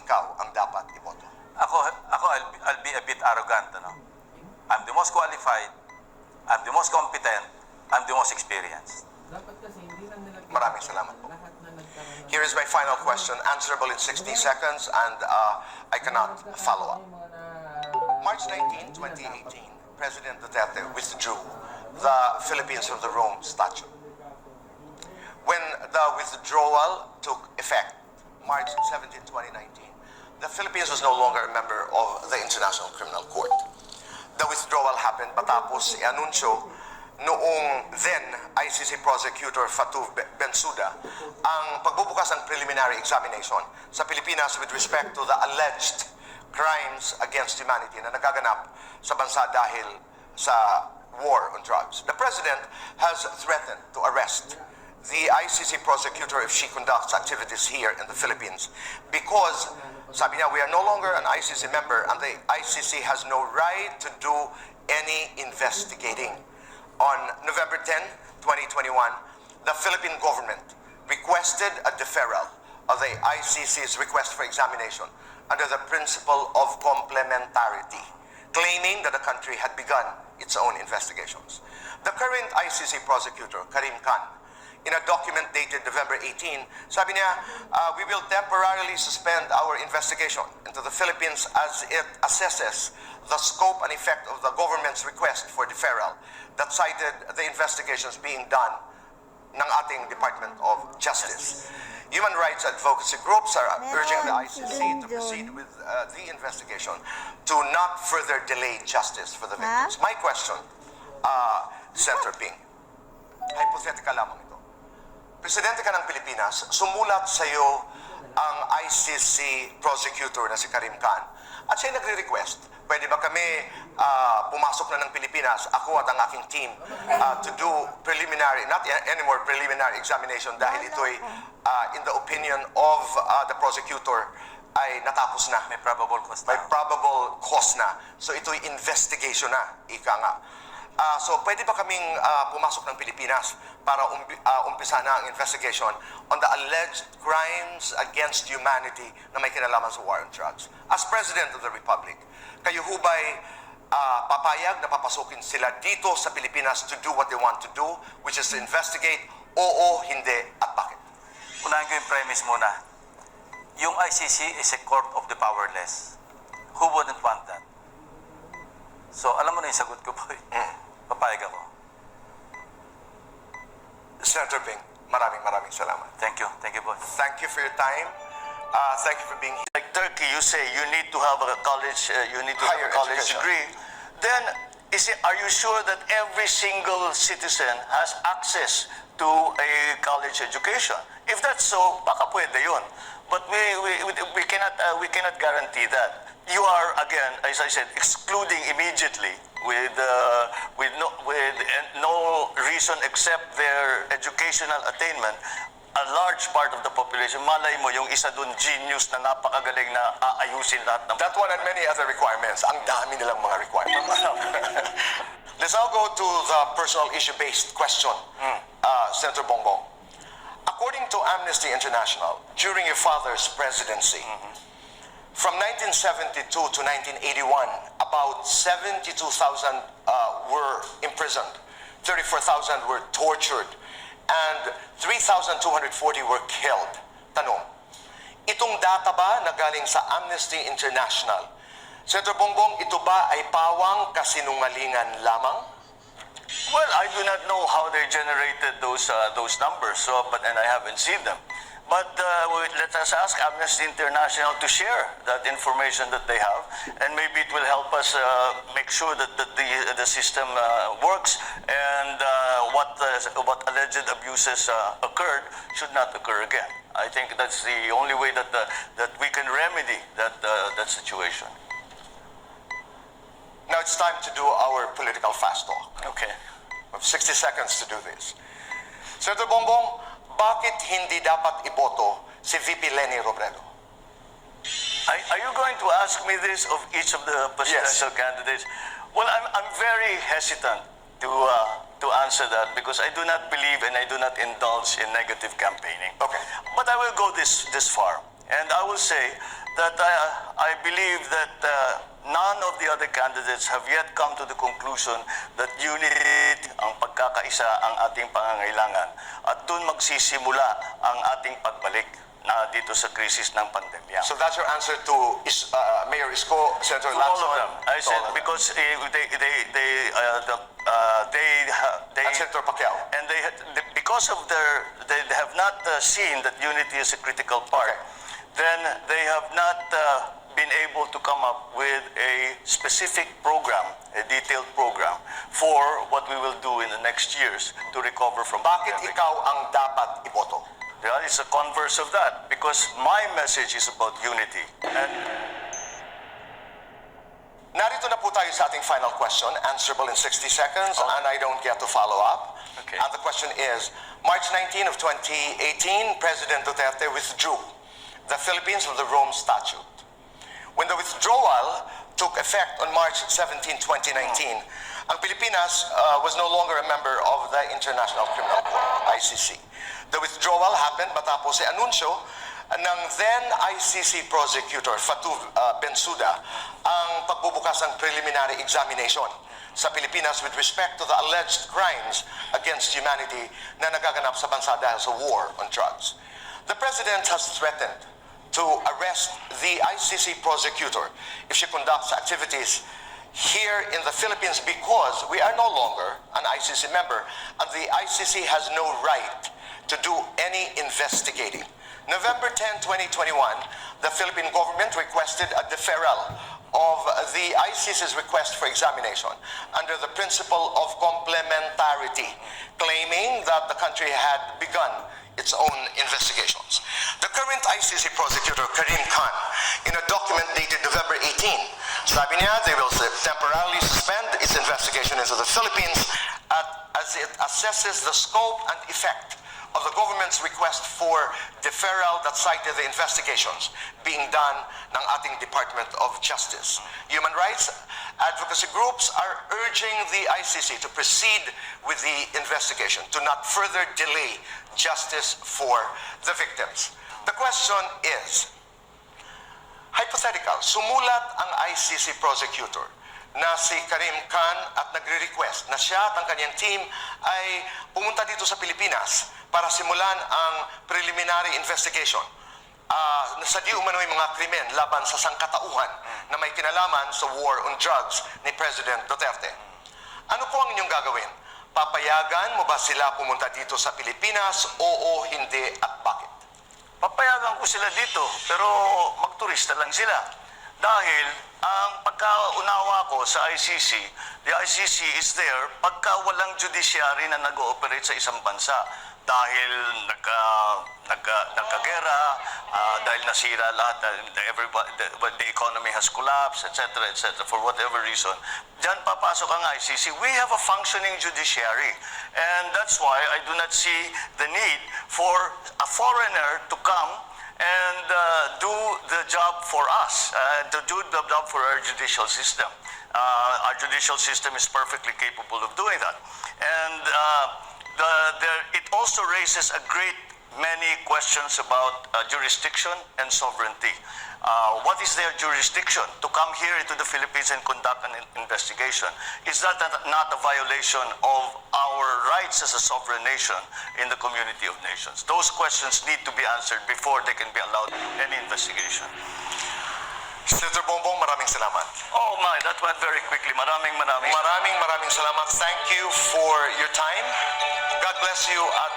ikaw ang dapat iboto? I'll be a bit arrogant, ano? I'm the most qualified, I'm the most competent, I'm the most experienced. Maraming salamat po. Here is my final question, answerable in 60 seconds, and I cannot follow up. March 19, 2018, President Duterte withdrew the Philippines from the Rome Statute. When the withdrawal took effect, March 17, 2019, the Philippines was no longer a member of the International Criminal Court. The withdrawal happened matapos i-anunsyo noong then ICC Prosecutor Fatou Bensouda ang pagbubukas ng preliminary examination sa Pilipinas with respect to the alleged crimes against humanity na nagaganap sa bansa dahil sa war on drugs. The President has threatened to arrest the ICC prosecutor if she conducts activities here in the Philippines because, sabi niya, we are no longer an ICC member and the ICC has no right to do any investigating. On November 10, 2021, the Philippine government requested a deferral of the ICC's request for examination under the principle of complementarity, claiming that the country had begun its own investigations. The current ICC prosecutor, Karim Khan, in a document dated November 18, sabi niya, we will temporarily suspend our investigation into the Philippines as it assesses the scope and effect of the government's request for deferral that cited the investigations being done ng ating Department of Justice. Human rights advocacy groups are urging the ICC to proceed with the investigation to not further delay justice for the victims. My question, Senator Ping, hypothetical lamang ito. Presidente ka ng Pilipinas, sumulat sa iyo ang ICC prosecutor na si Karim Khan at siya nagre-request, pwede ba kami pumasok na ng Pilipinas, ako at ang aking team, to do preliminary, not anymore preliminary examination dahil ito'y in the opinion of the prosecutor ay natapos na. May probable cause na. May probable cause na. So ito'y investigation na, ika nga. So pwede ba kaming pumasok ng Pilipinas para umpisa na ang investigation on the alleged crimes against humanity na may kinalaman sa war on drugs? As President of the Republic, kayo ho ba'y papayag na papasukin sila dito sa Pilipinas to do what they want to do, which is to investigate, oo, hindi, at bakit? Unahin ko yung premise muna. Yung ICC is a court of the powerless. Who wouldn't want that? So, alam mo na yung sagot ko, boy. Papayag ako. Senator Ping, maraming salamat. Thank you, boy. Thank you for your time. Thank you for being here. Like Turkey, you say you need to have a college, you need to have Higher a college education. degree. Then, are you sure that every single citizen has access to a college education? If that's so, baka pwede yun. But we cannot guarantee that. You are, again, as I said, excluding immediately with no reason except their educational attainment a large part of the population. Malay mo, yung isa dun genius na napakagaling na aayusin lahat ng... That one and many other requirements. Ang dami nilang mga requirements. Let's now go to the personal issue-based question, Senator Bongbong. According to Amnesty International, during your father's presidency, from 1972 to 1981, about 72,000 were imprisoned, 34,000 were tortured, and 3,240 were killed. Tanong, itong data ba na galing sa Amnesty International, Senator Bongbong, ito ba ay pawang kasinungalingan lamang? Well, I do not know how they generated those numbers, and I haven't seen them. But let us ask Amnesty International to share that information that they have, and maybe it will help us make sure that the system works, and what alleged abuses occurred should not occur again. I think that's the only way that we can remedy that situation. Now it's time to do our political fast talk. Okay. We have 60 seconds to do this. Senator Bongbong, bakit hindi dapat iboto si VP Leni Robredo? Are you going to ask me this of each of the presidential candidates? Well, I'm very hesitant to answer that because I do not believe and I do not indulge in negative campaigning. Okay. But I will go this far, and I will say that I believe that none of the other candidates have yet come to the conclusion that unity, ang pagkakaisa ang ating pangangailangan. At doon magsisimula ang ating pagbalik na dito sa krisis ng pandemya. So that's your answer to Mayor Isko, Senator To all Lacson? of them. I To said all of them. because they And Senator Pacquiao? and because of they have not seen that unity is a critical part, then they have not been able to come up with a specific program, a detailed program for what we will do in the next years to recover from Bakit pandemic. ikaw ang dapat iboto? Yeah, it's a converse of that because my message is about unity. And Narito na po tayo sa ating final question, answerable in 60 seconds, and I don't get to follow up. Okay. And the question is, March 19 of 2018, President Duterte withdrew the Philippines from the Rome Statute. When the withdrawal took effect on March 17, 2019, ang Pilipinas was no longer a member of the International Criminal Court, ICC. The withdrawal happened matapos si anunsyo ng then ICC prosecutor Fatou Bensouda ang pagbubukas ng preliminary examination sa Pilipinas with respect to the alleged crimes against humanity na nagaganap sa bansa dahil sa war on drugs. The President has threatened to arrest the ICC prosecutor if she conducts activities here in the Philippines because we are no longer an ICC member and the ICC has no right to do any investigating. November 10, 2021, the Philippine government requested a deferral of the ICC's request for examination under the principle of complementarity, claiming that the country had begun its own investigations. The current ICC prosecutor, Karim Khan, in a document dated November 18, sabi niya they will temporarily suspend its investigation into the Philippines as it assesses the scope and effect of the government's request for deferral that cited the investigations being done ng ating Department of Justice. Human rights advocacy groups are urging the ICC to proceed with the investigation, to not further delay justice for the victims. The question is, hypothetical, sumulat ang ICC prosecutor na si Karim Khan at nagre-request na siya at ang kanyang team ay pumunta dito sa Pilipinas para simulan ang preliminary investigation sa di umano'y mga krimen laban sa sangkatauhan na may kinalaman sa war on drugs ni President Duterte. Ano po ang inyong gagawin? Papayagan mo ba sila pumunta dito sa Pilipinas? Oo, hindi, at bakit? papayagan ko sila dito, pero magturista lang sila. Dahil ang pagkaunawa ko sa ICC, the ICC is there pagka walang judiciary na nag-ooperate sa isang bansa. Dahil nagkagera, dahil nasira lahat, the economy has collapsed, etc., for whatever reason. Diyan papasok ang ICC. We have a functioning judiciary. And that's why I do not see the need for a foreigner to come and do the job for us, to do the job for our judicial system. Our judicial system is perfectly capable of doing that. And it also raises a great many questions about jurisdiction and sovereignty. What is their jurisdiction to come here into the Philippines and conduct an investigation? Is that not a violation of our rights as a sovereign nation in the community of nations? Those questions need to be answered before they can be allowed any investigation. Senator Bongbong, maraming salamat. Oh my, that went very quickly. Maraming Maraming salamat. Thank you for your time. God bless you at